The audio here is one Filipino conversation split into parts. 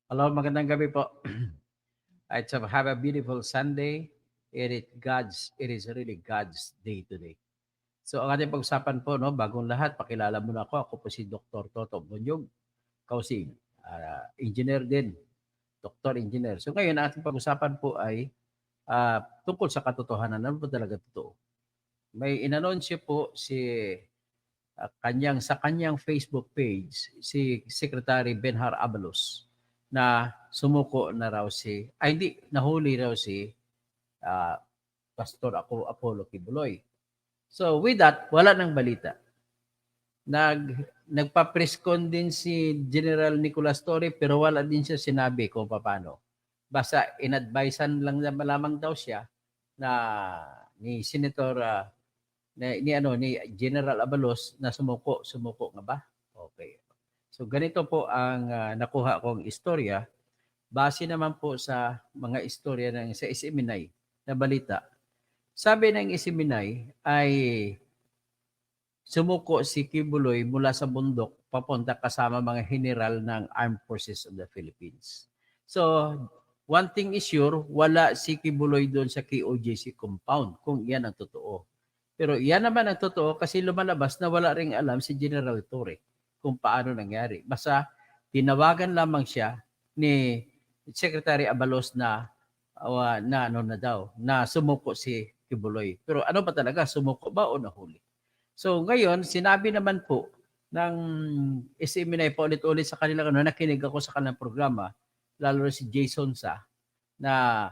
Hello, magandang gabi po. It's have a beautiful Sunday. It is really God's day today. So ang ating pag-usapan po, no, bagong lahat, pakilala muna ako. Ako po si Dr. Toto Bunyog, Kausing, engineer din, Dr. Engineer. So ngayon, ang ating pag-usapan po ay tungkol sa katotohanan. Ano ba talaga totoo? May inanunsyo po sa kanyang Facebook page, si Secretary Benhar Abalos, na sumuko na raw hindi, nahuli raw si ah, Pastor Apollo Kibuloy. So with that, wala nang balita. Nagpa-presscon din si General Nicolas Torre pero wala din siya sinabi kung paano. Basta inadvisean lang lamang daw siya na ni Senator ni General Abalos na sumuko nga ba? Okay. So ganito po ang nakuha kong istorya. Base naman po sa mga istorya sa SMNI na balita. Sabi ng SMNI ay sumuko si Kibuloy mula sa bundok papunta kasama mga general ng Armed Forces of the Philippines. So, one thing is sure, wala si Kibuloy doon sa KOJC compound kung yan ang totoo. Pero yan naman ang totoo kasi lumalabas na wala ring alam si General Torre kung paano nangyari. Basta tinawagan lamang siya ni Secretary Abalos na sumuko si Kibuloy. Pero ano ba talaga, sumuko ba o nahuli? So ngayon, sinabi naman po ng SMNI paulit-ulit sa kanila, nakinig ako sa kanilang programa, lalo si Jason Sa, na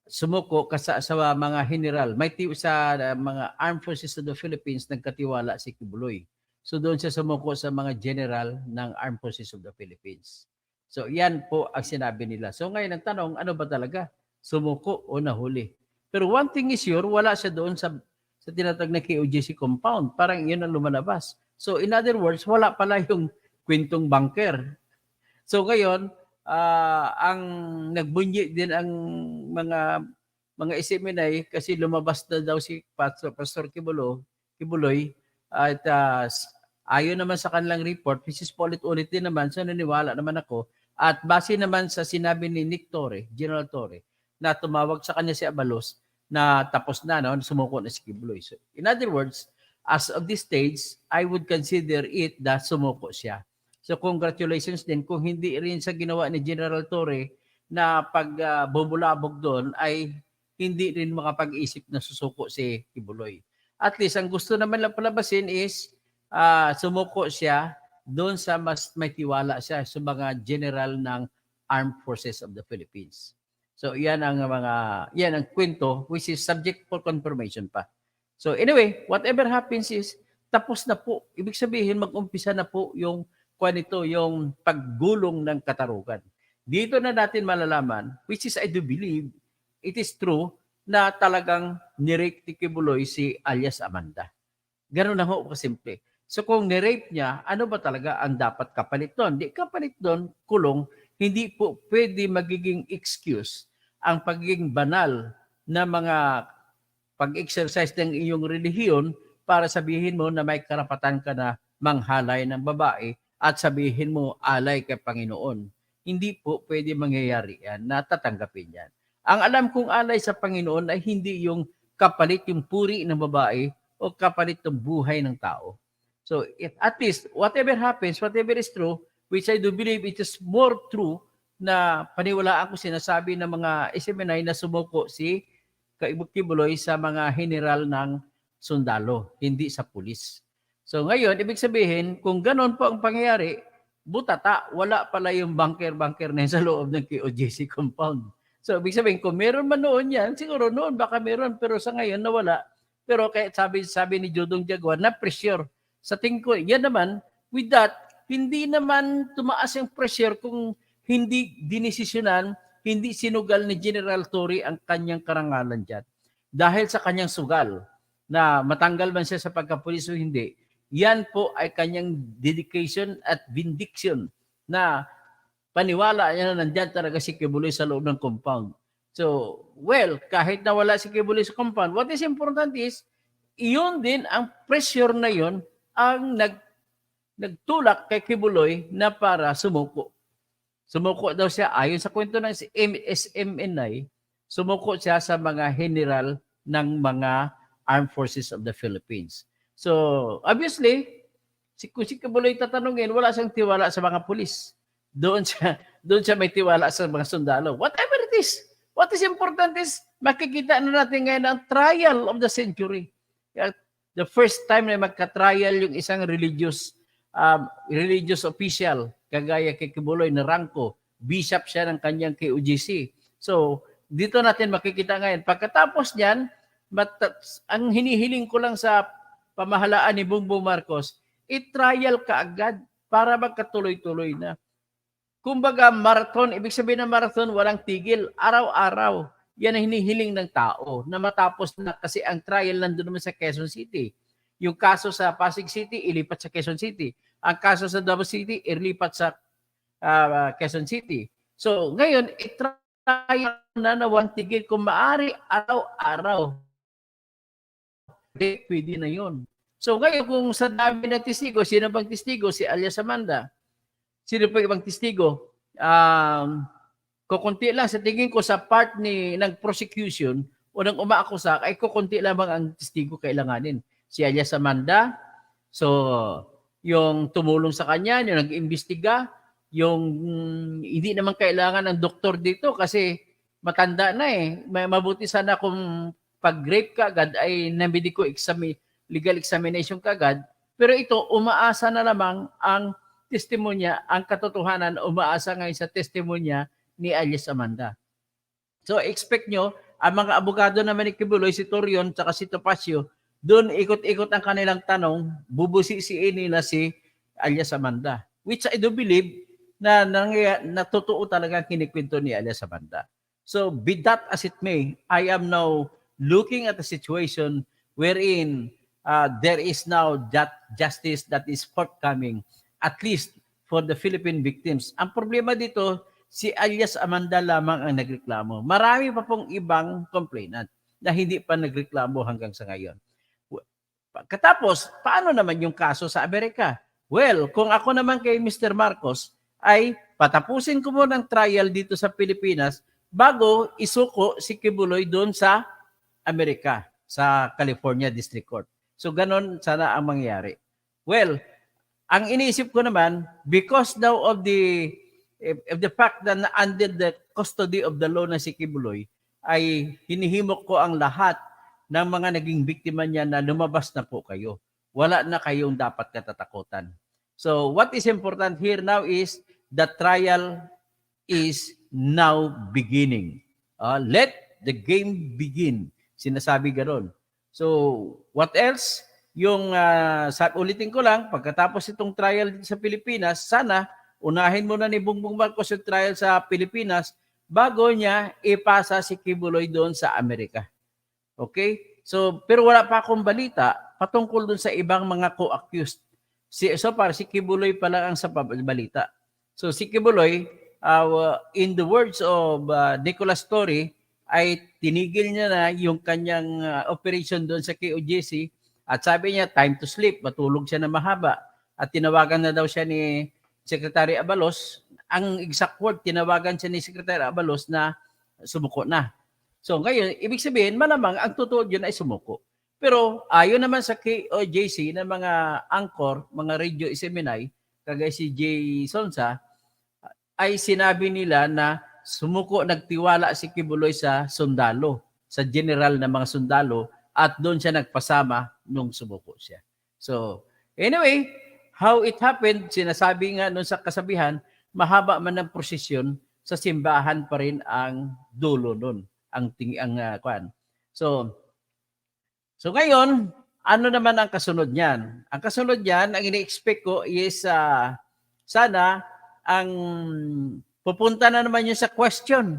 sumuko sa mga general. Sa mga Armed Forces of the Philippines, nagkatiwala si Kibuloy. So doon siya sumuko sa mga general ng Armed Forces of the Philippines. So yan po ang sinabi nila. So ngayon ang tanong, ano ba talaga? Sumuko o nahuli? Pero one thing is sure, wala siya doon sa tinatag na KOJC compound. Parang yun ang lumalabas. So in other words, wala pala yung kwentong bunker. So ngayon, ang nagbunyi din ang mga SMNI kasi lumabas na daw si Pastor Kibuloy at ayon naman sa kanilang report, which is paulit-ulit din naman, so naniwala naman ako. At base naman sa sinabi ni Nick Torre, General Torre, na tumawag sa kanya si Abalos, na tapos na, no, sumuko na si Kibuloy. So, in other words, as of this stage, I would consider it that sumuko siya. So congratulations din kung hindi rin sa ginawa ni General Torre na pagbubulabog doon ay hindi rin makapag-isip na susuko si Kibuloy. At least ang gusto naman lang palabasin is sumuko siya doon sa mas may tiwala siya sa mga general ng Armed Forces of the Philippines. So yan ang kwento which is subject for confirmation pa. So anyway, whatever happens is tapos na po. Ibig sabihin mag-umpisa na po yung yung paggulong ng Katarugan. Dito na natin malalaman, which is I do believe it is true na talagang nirape ni Kibuloy si alias Amanda. Ganun lang ho kasimple. So kung nirape niya, ano ba talaga ang dapat kapalit doon? Di kapalit doon, kulong, hindi po pwede magiging excuse ang pagiging banal na mga pag-exercise ng iyong relihiyon para sabihin mo na may karapatan ka na manghalay ng babae at sabihin mo alay kay Panginoon. Hindi po pwede mangyayari yan, natatanggapin yan. Ang alam kong alay sa Panginoon ay hindi yung kapalit yung puri ng babae o kapalit ng buhay ng tao. So at least, whatever happens, whatever is true, which I do believe it is more true na paniwalaan ko sinasabi ng mga SMNI na sumuko si Kibuloy sa mga general ng sundalo, hindi sa pulis. So ngayon, ibig sabihin, kung ganon po ang pangyayari, butata, wala pala yung bunker-bunker na sa loob ng KOJC compound. So ibig sabihin, kung meron man noon yan, siguro noon baka meron, pero sa ngayon nawala. Pero kaya sabi ni Jodong Jaguar, na pressure. Sa tingin ko, yan naman, with that, hindi naman tumaas yung pressure kung hindi dinesisyonan, hindi sinugal ni General Torre ang kanyang karangalan dyan. Dahil sa kanyang sugal, na matanggal man siya sa pagkapulis o hindi, yan po ay kanyang dedication at vindication na paniwala niya na nandyan talaga si Kibuloy sa loob ng compound. So, well, kahit nawala si Kibuloy sa compound, what is important is, iyon din, ang pressure na yon ang nagtulak kay Kibuloy na para sumuko. Sumuko daw siya, ayon sa kwento ng SMNI, sumuko siya sa mga general ng mga Armed Forces of the Philippines. So, obviously, kung si Kibuloy tatanungin, wala siyang tiwala sa mga pulis. Doon siya may tiwala sa mga sundalo. Whatever it is, what is important is makikita na natin ngayon ang trial of the century. The first time na magka-trial yung isang religious official, kagaya kay Kibuloy na rangko, bishop siya ng kanyang KOJC. So, dito natin makikita ngayon. Pagkatapos niyan, ang hinihiling ko lang sa pamahalaan ni Bongbong Marcos, i-trial ka agad para magkatuloy-tuloy na. Kumbaga, marathon, ibig sabihin ng marathon, walang tigil, araw-araw. Yan ang hinihiling ng tao na matapos na kasi ang trial nandun naman sa Quezon City. Yung kaso sa Pasig City, ilipat sa Quezon City. Ang kaso sa Davao City, ilipat sa Quezon City. So, ngayon, i-trial na walang tigil. Kung maaari, araw-araw. Pwede na yun. So, ngayon, kung sa dami ng testigo, sino bang testigo? Si alias Amanda. Sino pa ibang testigo? Kukunti lang. Sa tingin ko, sa part ng prosecution o ng umaakusa, ay kukunti lamang ang testigo kailanganin. Si alias Amanda, so yung tumulong sa kanya, yung nag-imbestiga, yung hindi naman kailangan ng doktor dito kasi matanda na eh. Mabuti sana kung pag-rape ka agad ay na-medical legal examination ka agad. Pero ito, umaasa na lamang ang testimonya, ang katotohanan, umaasa ngayon sa testimonya ni alias Amanda. So expect nyo, ang mga abogado naman ni Kibuloy, si Torion, saka si Topacio, doon ikot-ikot ang kanilang tanong, bubusisiin nila si alias Amanda. Which I do believe na totoo talaga kinikwento ni alias Amanda. So be that as it may, I am now looking at the situation wherein there is now that justice that is forthcoming, at least for the Philippine victims. Ang problema dito, si alias Amanda lamang ang nagreklamo. Marami pa pong ibang complainant na hindi pa nagreklamo hanggang sa ngayon. Pagkatapos, paano naman yung kaso sa Amerika? Well, kung ako naman kay Mr. Marcos, ay patapusin ko muna ng trial dito sa Pilipinas bago isuko si Kibuloy doon sa Amerika, sa California District Court. So, ganon sana ang mangyari. Well, ang iniisip ko naman, because now of the fact that under the custody of the law na si Kibuloy, ay hinihimok ko ang lahat ng mga naging biktima niya na lumabas na po kayo. Wala na kayong dapat katatakutan. So what is important here now is the trial is now beginning. Let the game begin. Sinasabi ganoon. So what else? Yung ulitin ko lang, pagkatapos itong trial sa Pilipinas, sana unahin muna ni Bongbong Marcos yung trial sa Pilipinas bago niya ipasa si Kibuloy doon sa Amerika. Okay? So, pero wala pa akong balita patungkol doon sa ibang mga co-accused. So far, si Kibuloy pa lang ang sa balita. So, si Kibuloy, in the words of Nicolas Torre, ay tinigil niya na yung kanyang operation doon sa KOJC at sabi niya, time to sleep, matulog siya na mahaba. At tinawagan na daw siya ni Secretary Abalos. Ang exact word, tinawagan siya ni Secretary Abalos na sumuko na. So ngayon, ibig sabihin, malamang ang totoo yun ay sumuko. Pero ayon naman sa KOJC na mga anchor, mga radio SMNI, kagaya si Jay Sonsa, ay sinabi nila na sumuko, nagtiwala si Kibuloy sa sundalo, sa general na mga sundalo, at doon siya nagpasama nung sumuko siya. So anyway, how it happened, sinasabi nga noon sa kasabihan, mahaba man ng prosesyon, sa simbahan pa rin ang dulo noon. Ang kwan. So ngayon, ano naman ang kasunod niyan? Ang kasunod niyan, ang ini-expect ko is sana ang pupunta na naman yun sa question.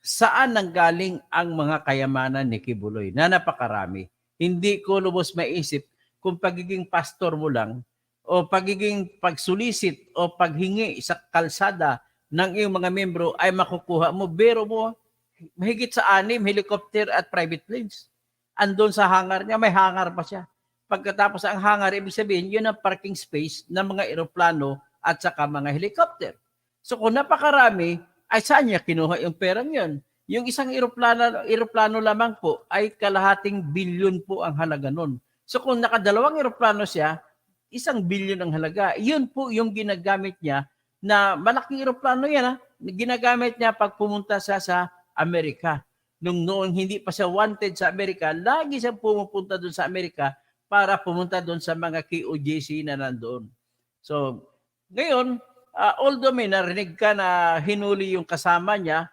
Saan nanggaling ang mga kayamanan ni Kibuloy na napakarami? Hindi ko lubos maisip kung pagiging pastor mo lang o pagiging pagsulisit o paghingi sa kalsada ng iyong mga membro ay makukuha mo. Biro mo, mahigit sa 6 helicopter at private planes. Andun sa hangar niya, may hangar pa siya. Pagkatapos ang hangar, ibig sabihin, yun ang parking space ng mga eroplano at saka mga helicopter. So kung napakarami, ay saan niya kinuha yung perang yon? Yung isang eroplano lamang po ay kalahating bilyon po ang halaga nun. So kung nakadalawang eroplano siya, 1 bilyon ang halaga. Yun po yung ginagamit niya na malaking eroplano yan, ginagamit niya pag pumunta siya sa Amerika. Noong hindi pa siya wanted sa Amerika, lagi siyang pumupunta doon sa Amerika para pumunta doon sa mga KOJC na nandoon. So, ngayon, although may narinig ka na hinuli yung kasama niya,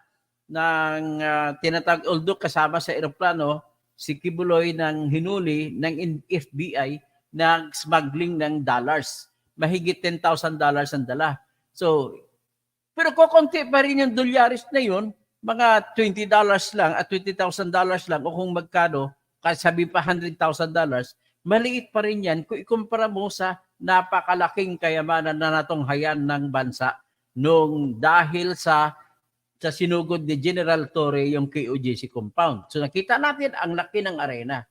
although kasama sa eroplano, si Kibuloy ng hinuli ng FBI na smuggling ng dollars. Mahigit $10,000 ang dala. So, pero kukunti pa rin yung dolyaris na yun, mga $20 lang at $20,000 lang o kung magkano, kahit sabi pa $100,000, maliit pa rin yan kung ikumpara mo sa napakalaking kayamanan na natunghayan ng bansa nung dahil sa sinugod ni General Torre yung KOJC compound. So nakita natin ang laki ng arena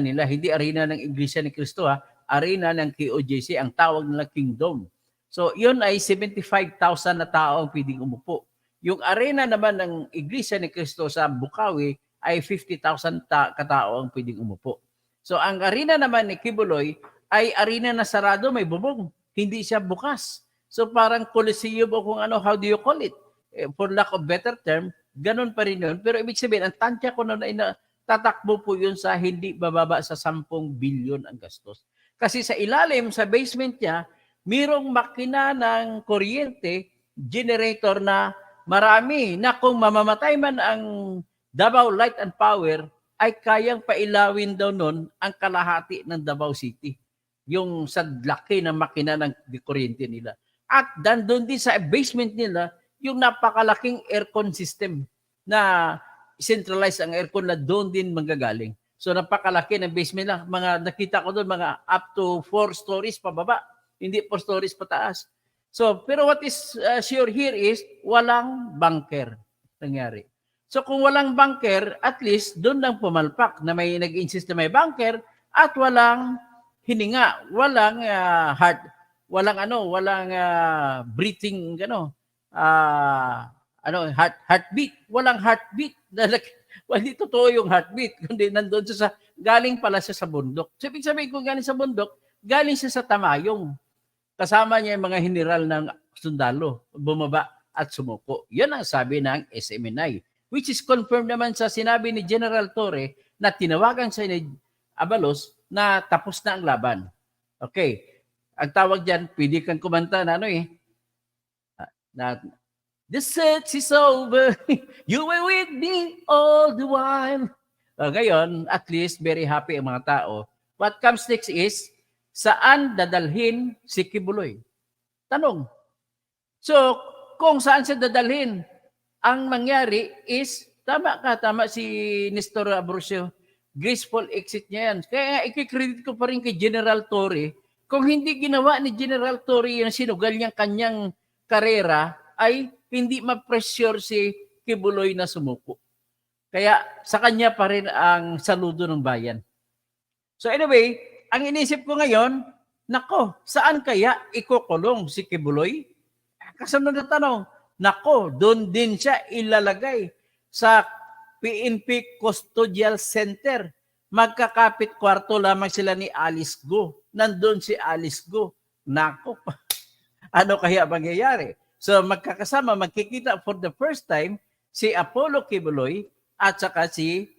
nila. Hindi arena ng Iglesia ni Cristo, arena ng KOJC, ang tawag nila Kingdom. So yun ay 75,000 na tao ang pwedeng umupo. Yung arena naman ng Iglesia ni Cristo sa Bukawi ay 50,000 katao ang pwedeng umupo. So ang arena naman ni Kibuloy ay arena na sarado, may bubong. Hindi siya bukas. So parang Coliseum o kung ano, how do you call it? For lack of better term, ganun pa rin yun. Pero ibig sabihin, ang tansya ko na tatakbo po yun sa hindi bababa sa 10 bilyon ang gastos. Kasi sa ilalim, sa basement niya, mayroong makina ng kuryente, generator na marami na kung mamamatay man ang Davao Light and Power, ay kayang pailawin daw nun ang kalahati ng Davao City. Yung sa laki ng makina ng kuryente nila. At doon din sa basement nila, yung napakalaking aircon system na centralized ang aircon na doon din manggagaling. So napakalaki ng basement lang. Mga nakita ko doon, mga up to 4 stories pababa. Hindi 4 stories pataas. So, pero what is sure here is walang bunker nangyari. So kung walang bunker, at least doon lang pumalpak na may nag-insist na may bunker at walang hininga, walang walang breathing heartbeat, walang heartbeat. Hindi totoo yung heartbeat, kundi nandoon siya galing pala siya sa bundok. So, ibig sabihin kung galing sa bundok, galing siya sa Tamayong. Kasama niya yung mga general ng sundalo, bumaba at sumuko. Yan ang sabi ng SMNI, which is confirmed naman sa sinabi ni General Torre na tinawagan sa ni Abalos na tapos na ang laban. Okay. Ang tawag dyan, pwede kang kumanta na the search is over, you were with me all the while. Ngayon, at least, very happy ang mga tao. What comes next is, saan dadalhin si Kibuloy? Tanong. So, kung saan siya dadalhin, ang mangyari is, tama si Nestor Abrosio, graceful exit niya yan. Kaya ikikredit ko pa rin kay General Torre, kung hindi ginawa ni General Torre yung sinugal niyang kanyang karera, ay hindi ma-pressure si Kibuloy na sumuko. Kaya sa kanya pa rin ang saludo ng bayan. So anyway, ang inisip ko ngayon, nako, saan kaya ikukulong si Kibuloy? Kasunod na tanong, nako, doon din siya ilalagay sa PNP Custodial Center. Magkakapit kwarto lamang sila ni Alice Go. Nandun si Alice Go. Nako, ano kaya mangyayari? So magkakasama, magkikita for the first time si Apollo Kibuloy at saka si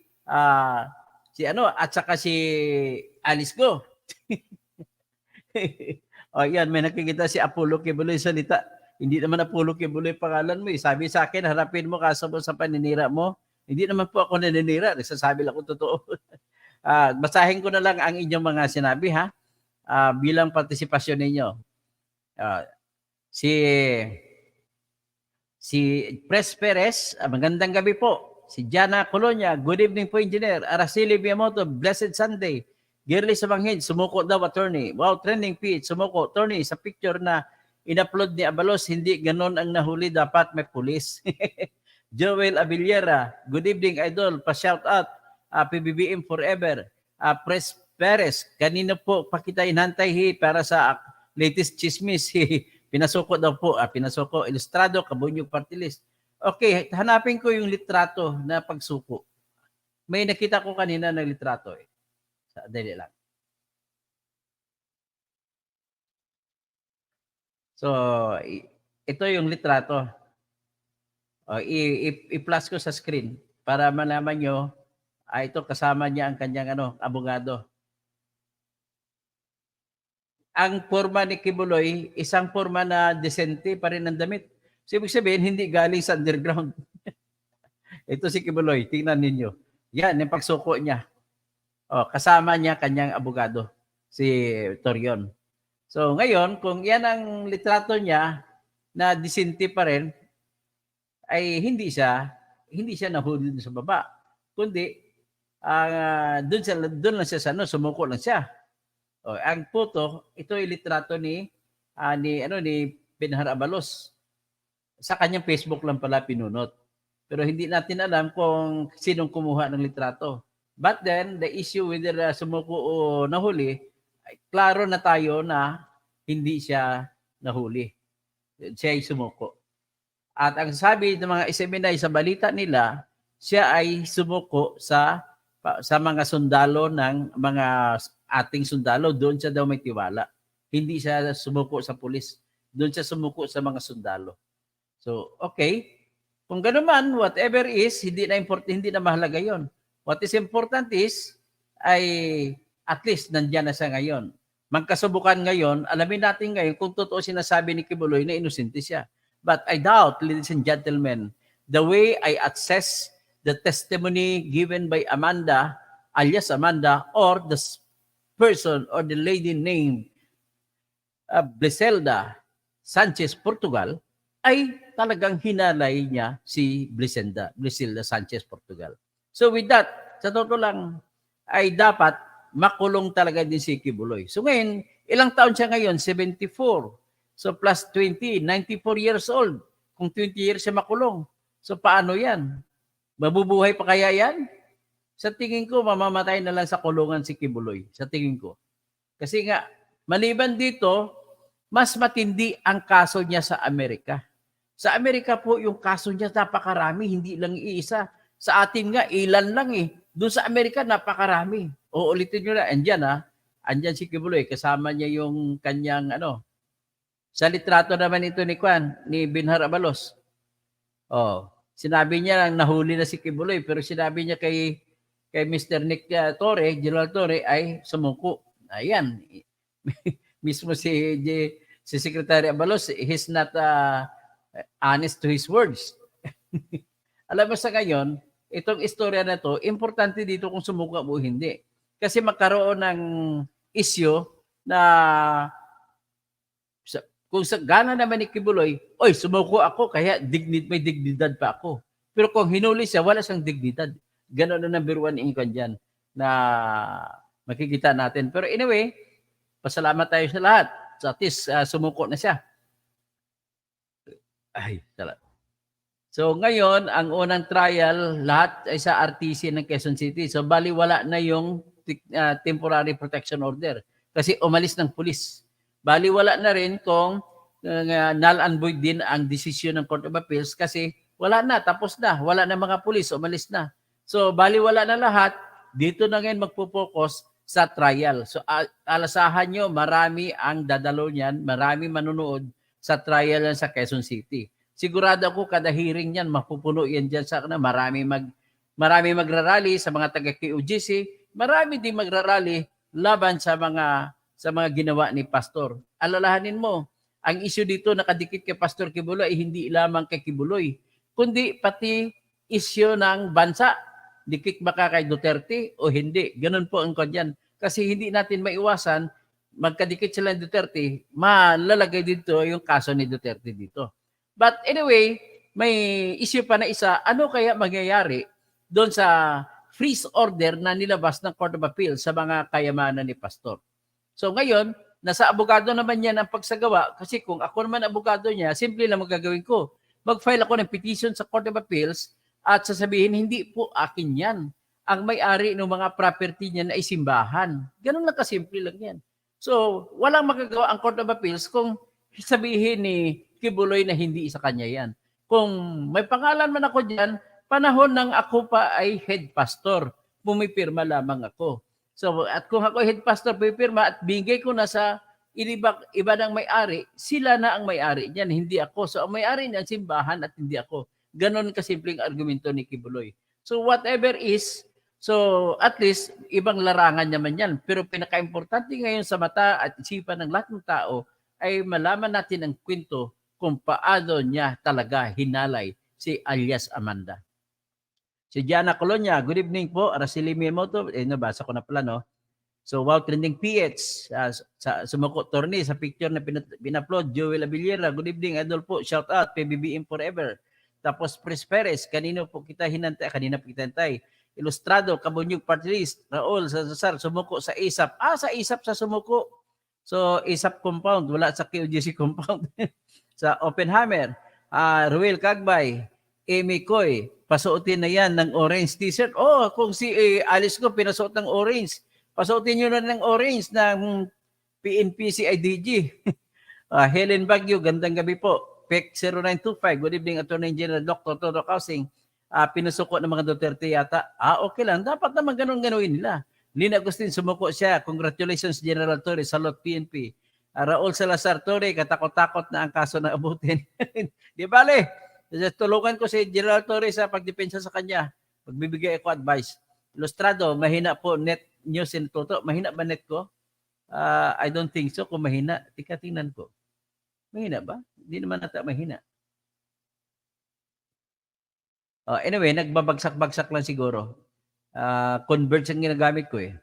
Alice Go. O yan, may nakikita si Apollo Kibuloy salita. Hindi naman Apollo Kibuloy pangalan mo. Sabi sa akin, harapin mo kaso mo sa paninira mo. Hindi naman po ako naninira. Nagsasabi lang ko totoo. Basahin ko na lang ang inyong mga sinabi bilang partisipasyon ninyo. Si Pres Perez, magandang gabi po. Si Jana Colonia, good evening po Engineer. Araceli Miyamoto, blessed Sunday. Girly Samanghid, sumuko daw attorney. Wow, trending feed, sumuko. Attorney, sa picture na in-upload ni Abalos, hindi ganon ang nahuli, dapat may pulis. Joel Abiliera, good evening Idol, pa-shout out. PBBM forever. Pres Perez, kanino po pakita inantay para sa latest chismis. Pinasuko daw po, pinasuko, ilustrado, Kabunyog Party List. Okay, hanapin ko yung litrato na pagsuko. May nakita ko kanina na litrato eh. Dali lang. So, ito yung litrato. I-plus ko sa screen para malaman nyo, ito kasama niya ang kanyang abogado. Ang forma ni Kibuloy, isang forma na decente pa rin ang damit. So, ibig sabihin, hindi galing sa underground. Ito si Kibuloy, tingnan ninyo. Yan, yung pagsuko niya. Kasama niya kanyang abogado, si Torion. So ngayon, kung yan ang litrato niya na decente pa rin, ay hindi siya nahuli sa baba. Kundi doon lang siya sumuko lang siya. Ang photo, ito ay litrato ni Benhar Abalos. Sa kanyang Facebook lang pala pinunot. Pero hindi natin alam kung sinong kumuha ng litrato. But then, the issue whether sumuko o nahuli, ay klaro na tayo na hindi siya nahuli. Siya ay sumuko. At ang sabi ng mga SMNI sa balita nila, siya ay sumuko sa mga sundalo ng mga ating sundalo. Doon siya daw may tiwala. Hindi siya sumuko sa pulis. Doon siya sumuko sa mga sundalo. So, okay. Kung gano'n man, whatever is, hindi na mahalaga yon. What is important is, ay at least nandyan na siya ngayon. Magkasubukan ngayon, alamin natin ngayon kung totoo sinasabi ni Kibuloy na inosente siya. But I doubt, ladies and gentlemen, the way I assess the testimony given by Amanda, alias Amanda, or the person or the lady named Bliselda Sanchez Portugal, ay talagang hinalay niya si Bliselda Sanchez Portugal. So with that, sa totoo lang, ay dapat makulong talaga din si Kibuloy. So ngayon, ilang taon siya ngayon? 74. So plus 20, 94 years old. Kung 20 years siya makulong. So paano yan? Mabubuhay pa kaya yan? Sa tingin ko, mamamatay na lang sa kulungan si Kibuloy. Sa tingin ko. Kasi nga, maliban dito, mas matindi ang kaso niya sa Amerika. Sa Amerika po, yung kaso niya napakarami, hindi lang iisa. Sa atin nga, ilan lang eh. Doon sa Amerika, napakarami. Uulitin nyo na, andyan si Kibuloy, kasama niya yung kanyang Sa litrato naman ito ni Benhar Abalos. Sinabi niya lang nahuli na si Kibuloy, pero sinabi niya kay Mr. Nick Torre, General Torre, ay sumuko. Ayan. Mismo si Secretary Abalos, he's not honest to his words. Alam mo sa ngayon, itong istorya na to, importante dito kung sumuko o hindi. Kasi magkaroon ng issue na kung sa gana naman ni Kibuloy, oy, sumuko ako, kaya may dignidad pa ako. Pero kung hinuli siya, wala siyang dignidad. Ganon na number one income dyan na makikita natin. Pero anyway, pasalamat tayo sa lahat. So at least sumuko na siya. Ay, salamat. So ngayon, ang unang trial, lahat ay sa RTC ng Quezon City. So bali wala na yung temporary protection order kasi umalis ng pulis. Bali wala na rin kung null and void din ang desisyon ng Court of Appeals kasi wala na, tapos na. Wala na mga pulis, umalis na. So bali wala na lahat, dito na ngayon magpo-focus sa trial. So alasahan nyo, marami ang dadalo niyan, marami manunood sa trial yan sa Quezon City. Sigurado ako kada hearing yan, mapupuno yan dyan sa marami magrarally sa mga taga-QGC, marami din magrarally laban sa mga ginawa ni Pastor. Alalahanin mo, ang issue dito nakadikit kay Pastor Kibuloy ay hindi lamang kay Kibuloy, kundi pati issue ng bansa. Dikit ba kay Duterte o hindi? Ganun po ang kanyan. Kasi hindi natin maiwasan, magkadikit sila ng Duterte, malalagay dito yung kaso ni Duterte dito. But anyway, may issue pa na isa, ano kaya mangyayari doon sa freeze order na nilabas ng Court of Appeal sa mga kayamanan ni Pastor. So ngayon, nasa abogado naman yan ang pagsagawa kasi kung ako naman abogado niya, simple lang magagawin ko. Mag-file ako ng petition sa Court of Appeals at sasabihin, hindi po akin yan. Ang may-ari ng mga property niya ay simbahan. Ganun lang kasimple lang yan. So, walang magagawa ang Court of Appeals kung sabihin ni Kibuloy na hindi sa kanya yan. Kung may pangalan man ako diyan, panahon ng ako pa ay head pastor, pumipirma lamang ako. So at kung ako head pastor, pumipirma at bigay ko na sa iba ng may-ari, sila na ang may-ari niyan, hindi ako. So ang may-ari niyan simbahan at hindi ako. Ganon kasimpleng argumento ni Kibuloy. So whatever is, so at least ibang larangan naman yan. Pero pinaka-importante ngayon sa mata at isipan ng lahat ng tao ay malaman natin ang kwento kung paano niya talaga hinalay si alias Amanda. Si Diana Colonia, good evening po. Araceli Miyamoto, nabasa ko na pala, no? So, wow, trending PH, sumuko Torni sa picture na pinupload. Joel Abiliera, good evening, idol po. Shout out, PBBM forever. Tapos, Pres Perez, kanina po kita hinantay. Ilustrado, Kabunyog Party List, Raul Sazar, sumuko sa ISAP. Sa ISAP sa sumuko. So, ISAP compound, wala sa QGC compound. Sa Oppenheimer, Ruel Cagbay, Amy Coy, pasuotin na yan ng orange t-shirt. Kung si Alice ko pinasuot ng orange, pasuotin nyo na ng orange ng PNP CIDG. Helen Bagyo, gandang gabi po. PEC 0925, good evening, Attorney General Dr. Toto Kausing. Pinusuko ng mga Duterte yata. Okay lang, dapat naman ganun-ganuin nila. Lina Agustin, sumuko siya. Congratulations, General Torre, salot PNP. Raul Salazar Torre, katakot-takot na ang kaso na abutin. Di bale, tulungan ko si General Torre sa pagdepensa sa kanya. Magbibigay ako advice. Ilustrado, mahina po net news in Toto. Mahina ba net ko? I don't think so. Kung mahina, tingnan ko. Mahina ba? Hindi naman nata mahina. Anyway, nagbabagsak-bagsak lang siguro. Converge ang ginagamit ko eh.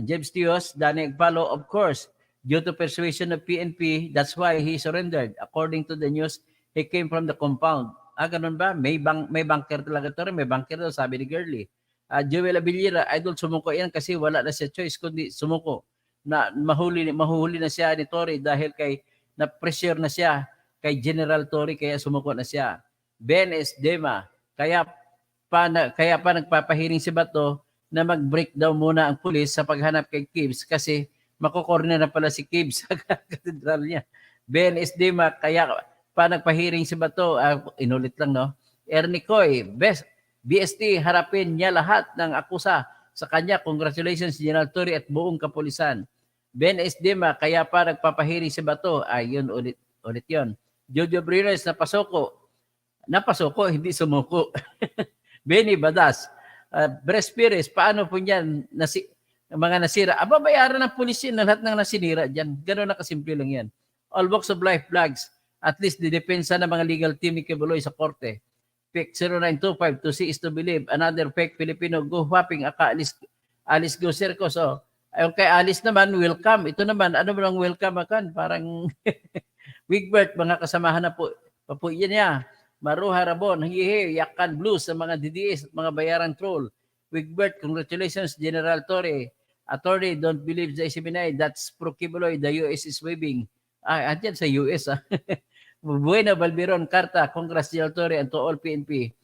James Tios, Danny Agpalo, of course, due to persuasion of PNP, that's why he surrendered. According to the news, he came from the compound. Ganun ba? May banker talaga to rin. May banker daw, sabi ni Girlie. Joel Abiliera, idol, sumuko yan kasi wala na siya choice kundi sumuko. Na mahuhuli na siya ni Torre dahil na-pressure na siya kay General Torre kaya sumuko na siya. Ben S. Dema, kaya pa nagpapahiring si Bato na mag-break daw muna ang pulis sa paghanap kay Gibbs kasi makukorner na pala si Gibbs sa katedral niya. Ben S. Dema, kaya pa nagpahiring si Bato, inulit lang, no? Ernie Coy, BST, harapin niya lahat ng akusa sa kanya. Congratulations, General Torre at buong kapulisan. Ben S. Dema, kaya pa nagpapahiring si Bato. Yun, ulit yun. Jojo Briones, napasoko, hindi sumuko. Benny Badas, Bres Pires, paano po niyan mga nasira? Bayaran ng pulis yun na lahat ng nasinira dyan. Gano'n na kasimple lang yan. All walks of life flags. At least didepensa ng mga legal team ni Kibuloy sa korte. PEC 0925, to see is to believe. Another PEC Filipino go whopping Alice Go Circo. So, yung kay Alice naman, welcome. Ito naman, ano ba lang welcome akan? Parang Wigbert, mga kasamahan na po. Papuyan niya. Maruha Rabon, hihi, Yakan Blues sa mga DDS at mga bayaran troll. Wigbert, congratulations, General Torre. Attorney, don't believe the SMNI. That's pro Kibuloy. The US is waving. Andyan sa US. Buena Balbiron, Carta, Congress, General Torre, and to all PNP.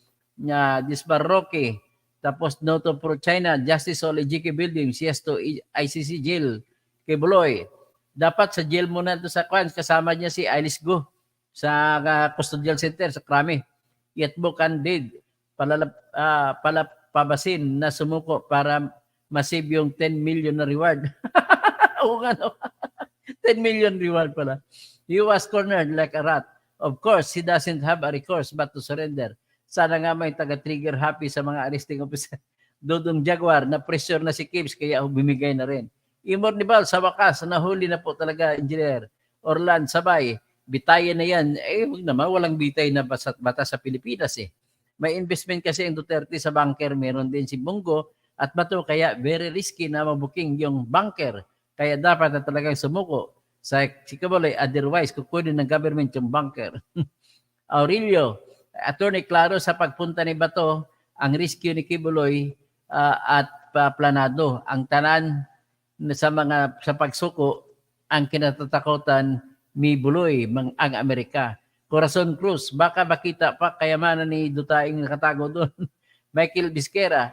Disbarroque. Tapos, noto pro China, Justice All EGK Building, yes to ICC jail. Kibuloy. Dapat sa jail muna ito sa Kwan. Kasama niya si Alice Go sa custodial center sa Krami. Yetbo Candid, palapabasin na sumuko para masave yung 10 million na reward. Oo nga, no? 10 million reward pala. He was cornered like a rat. Of course, he doesn't have a recourse but to surrender. Sana nga may taga-trigger happy sa mga arresting officer. Dodong Jaguar, na-pressure na si Gibbs kaya bumigay na rin. Imornibal, sa wakas, nahuli na po talaga, Engineer. Orlan, sabay. Bitayan na yan. Huwag naman, walang bitay na batas sa Pilipinas eh. May investment kasi ang Duterte sa banker, meron din si Bungo at Bato, kaya very risky na mabuking yung banker. Kaya dapat na talagang sumuko sa Kibuloy, otherwise kukunin ng government yung banker. Aurelio, Attorney, klaro sa pagpunta ni Bato, ang rescue ni Kibuloy at planado. Ang tanan sa pagsuko, ang kinatatakutan ni Buloy, ang Amerika. Corazon Cruz, baka makita pa kayamanan ni Dutaing nakatago doon. Michael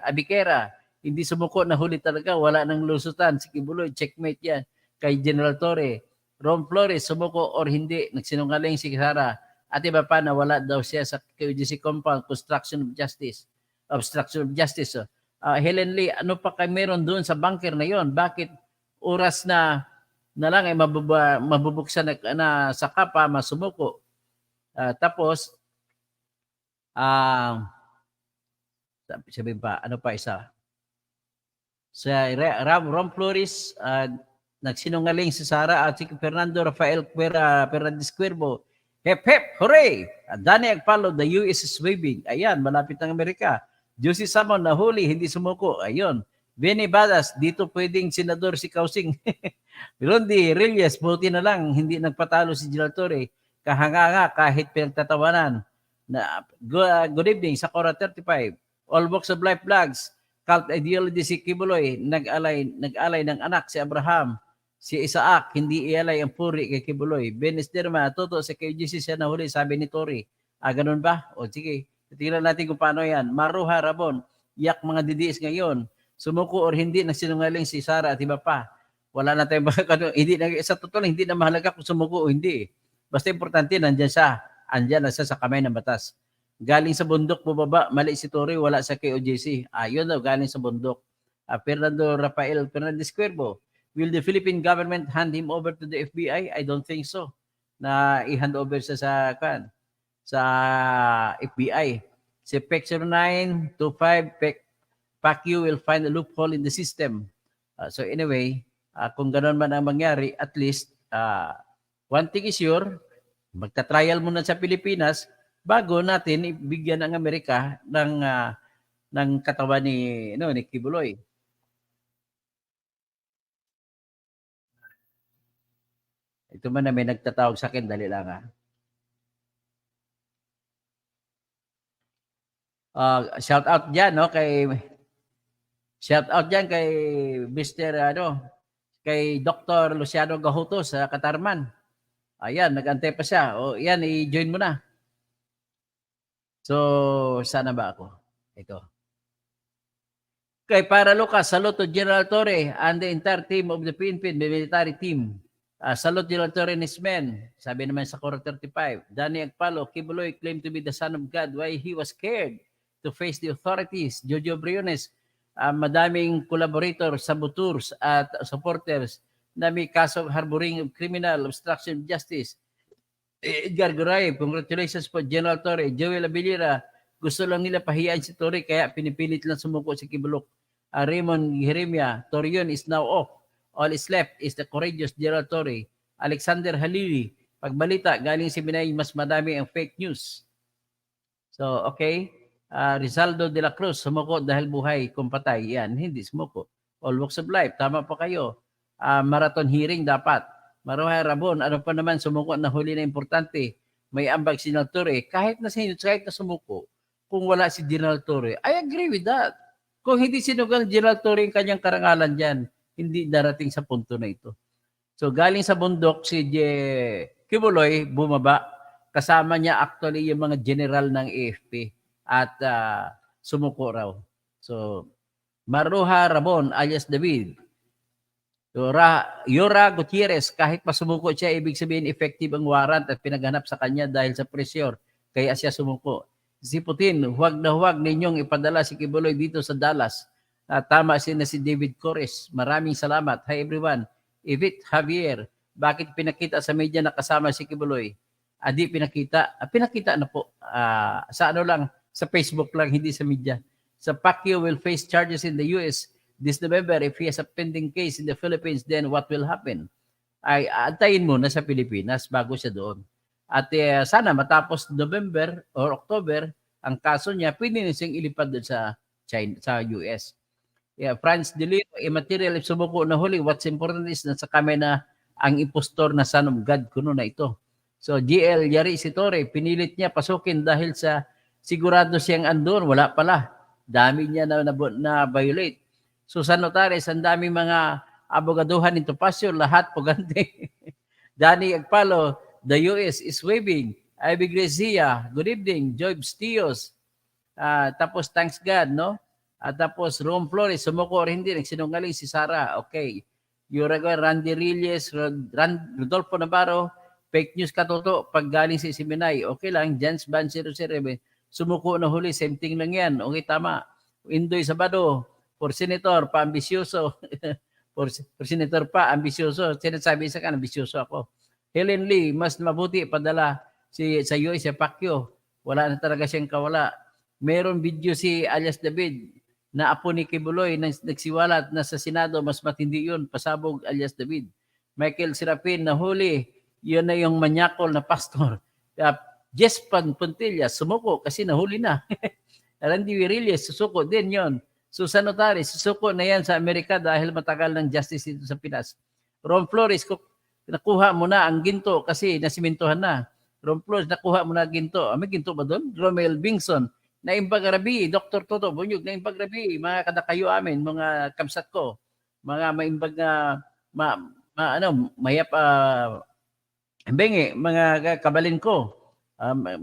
Abikera, hindi sumuko, na huli talaga, wala nang lusutan. Si Kibuloy, checkmate yan. Kay General Torre, Ron Flores, sumuko or hindi, nagsinungaling si Sara. At iba pa, nawala daw siya sa QGC compound, obstruction of justice. So, Helen Lee, ano pa kayo meron doon sa bunker na yon? Bakit oras na lang ay mabubuksan na sa kapa, masumuko? Tapos, sabi pa, ano pa isa? Sa Ron Flores, nagsinungaling si Sara at si Fernando Rafael Fernandez Cuervo. Hep, hep, hooray! Danny Agpalo, the US is waving. Ayan, malapit ng Amerika. Josie Samon, nahuli, hindi sumuko. Ayun. Benny Badas, dito pwedeng senador si Kausing. Rondi Reyes, buti na lang, hindi nagpatalo si Gerald Torre. Kahanga kahit pinagtatawanan. Good evening, Sakura 35. All Walks of Life Vlogs. Cult ideology si Kibuloy, nag-alay ng anak si Abraham, si Isaac, hindi ialay ang puri kay Kibuloy. Ben Esterma, toto sa KGC siya nahuli, sabi ni Tori. Ganun ba? O sige, tingnan natin kung paano yan. Maruha Rabon, yak mga didiis ngayon. Sumuko or hindi, nagsinungaling si Sara at iba pa. Wala na tayong hindi na, sa totoo lang, hindi na mahalaga kung sumuko o hindi. Basta importante, nandyan na siya sa kamay ng batas. Galing sa bundok, bubaba, mali si Torre, wala sa KOJC. Yun daw, galing sa bundok. Fernando Rafael Fernandez Cuervo, will the Philippine government hand him over to the FBI? I don't think so. Na i-hand over sa FBI. Si PEC 0925, PACU will find a loophole in the system. So anyway, kung ganoon man ang mangyari, at least, one thing is sure, magta-trial muna sa Pilipinas, bago natin ibigyan ng Amerika ng katawan ni Kibuloy. Ito man na may nagtatawag sa akin, dali lang shout out diyan kay Mr. kay Dr. Luciano Gahutos sa Katarman. Ayan, nag-antay pa siya. Yan, i-join mo na. So, sana ba ako? Ito. Kay para Lucas, salute to General Torre and the entire team of the PNP, the military team. Salute General Torre and his men. Sabi naman sa Cora 35. Danny Agpalo, Kibuloy claimed to be the son of God. Why he was scared to face the authorities? Jojo Briones, madaming collaborator, saboteurs at supporters na may kaso of harboring of criminal obstruction of justice. Edgar Goray, congratulations po General Torre. Joel Abilira, gusto lang nila pahiyaan si Torre kaya pinipilit lang sumuko si Kibulok. Raymond Jeremia, Torion is now off. All is left is the courageous General Torre. Alexander Halili, pagbalita galing si Binay, mas madami ang fake news. So, okay. Rizaldo de la Cruz, sumuko dahil buhay kung patay. Yan, hindi sumuko. All walks of life, tama pa kayo. Marathon hearing dapat. Maruhay Rabon, ano pa naman, sumuko na huli na importante. May ambag si General Torre. Kahit na sumuko, kung wala si General Torre, I agree with that. Kung hindi sinugal General Torre yung kanyang karangalan dyan, hindi darating sa punto na ito. So galing sa bundok, si Kibuloy bumaba. Kasama niya actually yung mga general ng AFP at sumuko raw. So Maruha Rabon alias David. Yora Gutierrez, kahit pasumuko siya, ibig sabihin effective ang warrant at pinaghanap sa kanya dahil sa pressure, kaya siya sumuko. Si Putin, huwag na huwag ninyong ipadala si Kibuloy dito sa Dallas. Tama na si David Corres. Maraming salamat. Hi everyone. Evit Javier, bakit pinakita sa media na kasama si Kibuloy? Di pinakita. Pinakita na po. Sa sa Facebook lang, hindi sa media. Sa Pacquiao will face charges in the US this November. If he has a pending case in the Philippines, then what will happen? Ay antayin mo na sa Pilipinas bago siya doon. At sana matapos November or October, ang kaso niya, pwede na siyang ilipad doon sa China, sa US. Franz Delio, immaterial if sumuko na huli. What's important is nasa kami na ang impostor na son of God kuno na ito. So GL Yari si Torre, pinilit niya pasukin dahil sa sigurado siyang andun. Wala pala. Dami niya na violate. Susan Notares, ang daming mga abogaduhan in Topacio, lahat pugante. Danny Agpalo, the US is waving. Ivy Gracia, good evening. Joy Stios. Tapos thanks God, no? Tapos Ron Flores, sumuko or hindi, nagsinungaling si Sara. Okay. Randy Reyes, Rodolfo Navarro, fake news katoto pag galing si Siminay. Okay lang, Jens Ban 007. Sumuko na huli, same thing lang yan. Okay, tama. Indoy Sabado, for senator, pa-ambisyoso. for senator pa, ambisyoso. Sinasabi sa kan, ambisyoso ako. Helen Lee, mas mabuti padala sa US, si Pacquiao. Wala na talaga siyang kawala. Meron video si alias David na apo ni Kibuloy nagsiwalat na sa Senado, mas matindi yun, pasabog alias David. Michael Serapin nahuli, yun na yung manyakol na pastor. Jess Puntilla, sumuko kasi nahuli na. Randy Reyes, susuko din yon. Susan Otares, susuko na yan sa Amerika dahil matagal ng justice dito sa Pinas. Ron Flores, nakuha mo na ang ginto kasi nasimintuhan na. Ron Flores, nakuha mo na ginto. May ginto ba doon? Romel Bingson, Naimbag Rabi, Dr. Toto Bunyog, Naimbag Rabi, mga kadakayo amin, mga kamsat ko, mga maimbag na mayap bengi, mga kabalin ko.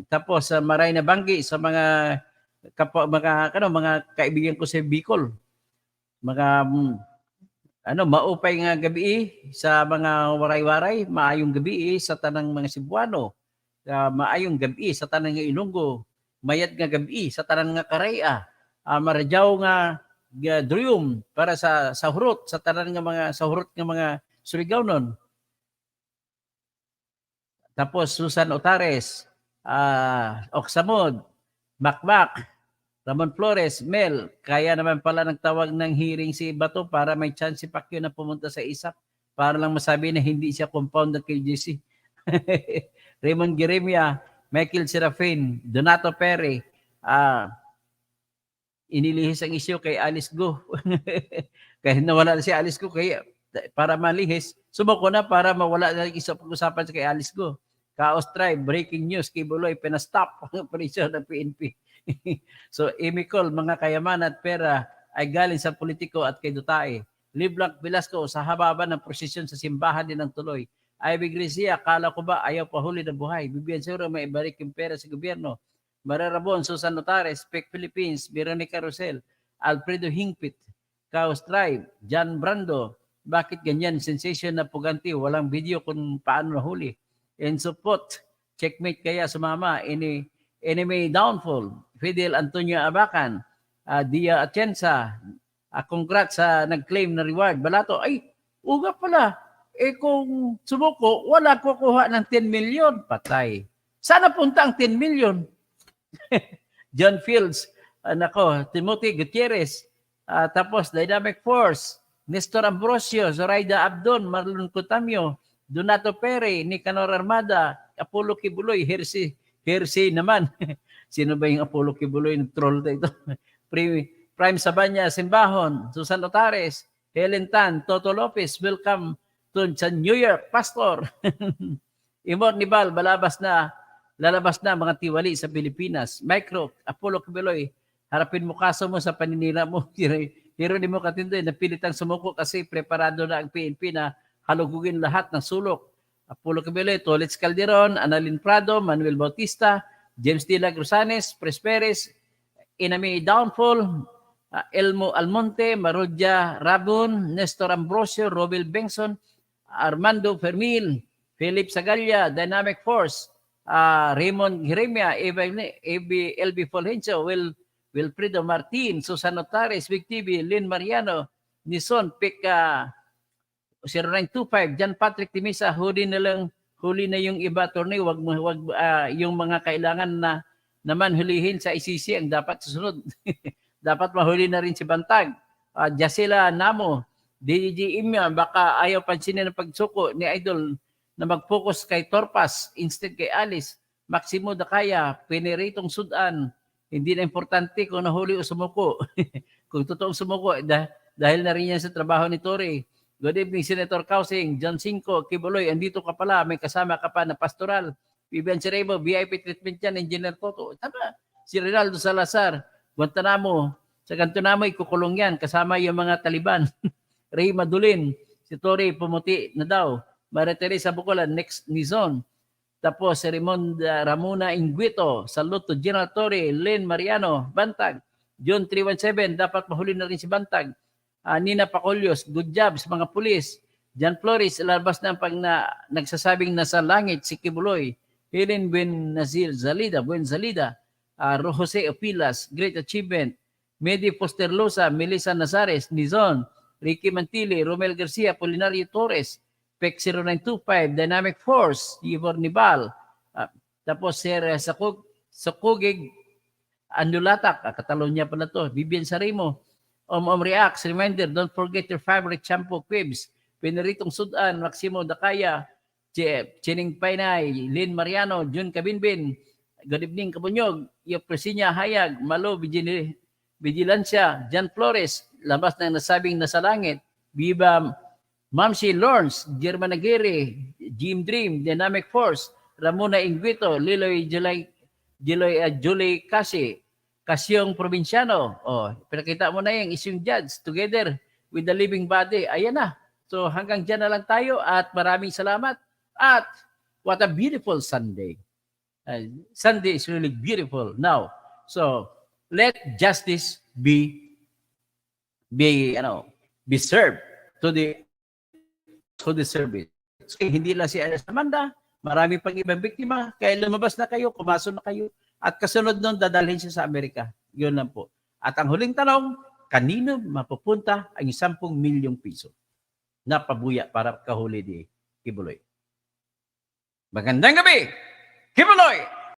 Tapos maray na banggi sa mga kaibigan ko sa Bicol. Mga maupay nga gabi sa mga waray-waray, maayong gabi sa tanang mga Cebuano. Maayong gabi sa tanang nga Ilonggo. Mayat nga gabi sa tanan nga Karaya, maradyaw nga Durium para sa hurot, sa tanan nga mga sa hurot nga mga Surigao-non. Tapos Susan Otares, Oksamod, Makmak, Ramon Flores, Mel, kaya naman pala nagtawag ng hearing si Bato para may chance si Pacquiao na pumunta sa ISAP para lang masabi na hindi siya compound ng KGC. Raymond Jeremia, Michael Serafin, Donato Pere, inilihis ang isyu kay Alice Go. Kahit nawala na si Alice Go, kaya para malihis, sumuko na para mawala na isang pag-usapan sa kay Alice Go. Chaos Tribe, breaking news, Kibuloy, pinastop ang operasyon ng PNP. So, imikol, mga kayaman at pera ay galing sa politiko at kay Dutae. Liblanc Velasco, sa hababa ng prosesyon sa simbahan din ang tuloy. Ivy Gracia, kala ko ba ayaw pahuli ng buhay? Bibian Suro, may ibalik yung pera sa gobyerno. Mararabon, Susan Notares, Spec Philippines, Veronica Rosel, Alfredo Hingpit, Chaos Tribe, John Brando. Bakit ganyan? Sensation na puganti. Walang video kung paano nahuli. Enzo Pot, checkmate kaya sumama. Enemy downfall. Fidel Antonio Abacan, Dia Atienza, congrats sa nag-claim na reward. Balato, ay, uga pala. Kung sumuko, wala kukuha ng 10 million. Patay. Sana punta ang 10 million. John Fields, Timothy Gutierrez, tapos Dynamic Force, Nestor Ambrosio, Zoraida Abdon, Marlon Cutamio, Donato Pere, Nicanor Armada, Apollo Kibuloy, Hersey naman. Sino ba yung Apollo Kibuloy? Nag-troll na ito. Prime Sabanya, Simbahon, Susan Otares, Helen Tan, Toto Lopez, welcome sa New York, Pastor. Imor Nibal, lalabas na mga tiwali sa Pilipinas. Micro, Apollo Kibuloy, harapin mo kaso mo sa paninira mo. Pero di mo katindoy, napilitang sumuko kasi preparado na ang PNP na halugugin lahat ng sulok. Apollo Kibuloy, Tolitz Calderon, Annalyn Prado, Manuel Bautista, James D. Lagrosanes, Pres Perez, Enemy Downfall, Elmo Almonte, Marodja Rabon, Nestor Ambrosio, Robel Bengson, Armando Fermil, Philip Sagalla, Dynamic Force, Raymond Jeremia, LB Fulgencio, Wilfredo Martin, Susan Otares, Vic TV, Lynn Mariano, Nison, Pic 0925, John Patrick Timisa, huli na yung iba, attorney, wag yung mga kailangan na naman hulihin sa ICC ang dapat susunod. Dapat mahuli na rin si Bantag. Jacela Namo, DDG Imya, baka ayaw pansinin ang pagsuko ni Idol na mag-focus kay Torpas instead kay Alice. Maximo Dakaya, Pineritong Sudan. Hindi na importante kung nahuli o sumuko. Kung totoong sumuko, dahil na rin yan sa trabaho ni Tory. Good evening, Senator Kausing, John Cinco, Kibuloy, andito ka pala, may kasama ka pa na pastoral. Vivian Cerebo, VIP treatment yan, Engineer Toto. Tama, si Rinaldo Salazar, Guantanamo, sa Guantanamo, ikukulong yan, kasama yung mga Taliban. Ray Madulin, si Tory, pumuti na daw. Maria Teresa Bucolan, next Nizon. Tapos si Raymond Ramona Inguito, salute to General Tory, Lynn Mariano, Bantag. June 317, dapat mahuli na rin si Bantag. Nina Pacolyos, good job sa mga pulis. Jan Flores, labas na pag nagsasabing nasa langit si Kibuloy. Helen Buenzalida, Jose Opilas, great achievement. Medi Posterlosa, Melissa Nazares, Nizon, Ricky Mantili, Romel Garcia, Polinario Torres, PEC 0925, Dynamic Force, Ivor Nibal, tapos Sir Sakugig Andulatak, Catalonia pala to, Vivian Sarimo, Reacts, reminder, don't forget your favorite shampoo, Quibs, Peneritong Sudan, Maximo Dakaya, Chining Painay, Lynn Mariano, Jun Kabinbin, good evening Kabunyog, Presinya Hayag, Malo Vigilancia, Jan Flores, labas na nasabing nasa langit, Viva Mamsi Lawrence, German Aguirre, Jim Dream, Dynamic Force, Ramona Inguito, Liloy Julie Kasi, Kasyong Provinciano. Pinakita mo na yung isyong judge together with the living body. Ayan na. So hanggang dyan na lang tayo at maraming salamat. At what a beautiful Sunday. Sunday is really beautiful now. So let justice be served to the who deserve it. So, hindi lang si Amanda, marami pang ibang biktima, kaya lumabas na kayo, pumasok na kayo, at kasunod nun, dadalhin siya sa Amerika. Yun lang po. At ang huling tanong, kanino mapupunta ang 10 milyong piso na pabuya para kahuli ni Kibuloy? Magandang gabi, Kibuloy!